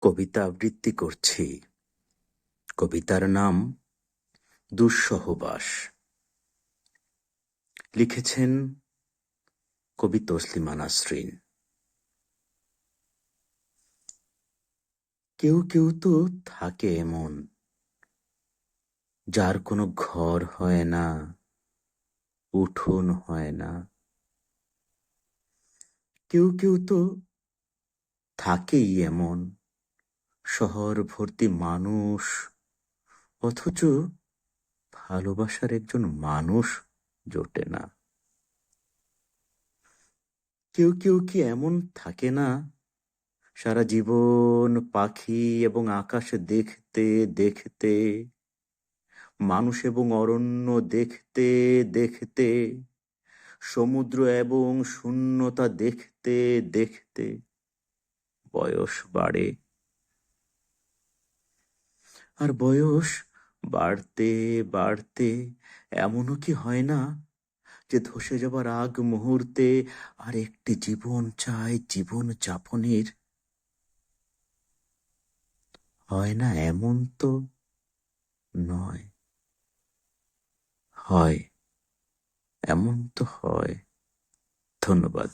কবিতা আবৃত্তি করছি। কবিতার নাম দুঃসহবাস। লিখেছেন কবি তসলিমা নাসরিন। কেউ কেউ তো থাকে এমন, যার কোনো ঘর হয় না, উঠোন হয় না। কেউ কেউ তো থাকেই এমন, শহর ভর্তি মানুষ, অথচ ভালোবাসার একজন মানুষ জোটে না। কেউ কেউ কি এমন থাকে না, সারা জীবন পাখি এবং আকাশ দেখতে দেখতে, মানুষ এবং অরণ্য দেখতে দেখতে, সমুদ্র এবং শূন্যতা দেখতে দেখতে বয়স বাড়ে। আর বয়স বাড়তে বাড়তে এমনও কি হয় না যে ধসে যাবার আগ মুহূর্তে আর একটি জীবন চায় জীবন যাপনের? হয় না এমন তো নয়, হয়, এমন তো হয়। ধন্যবাদ।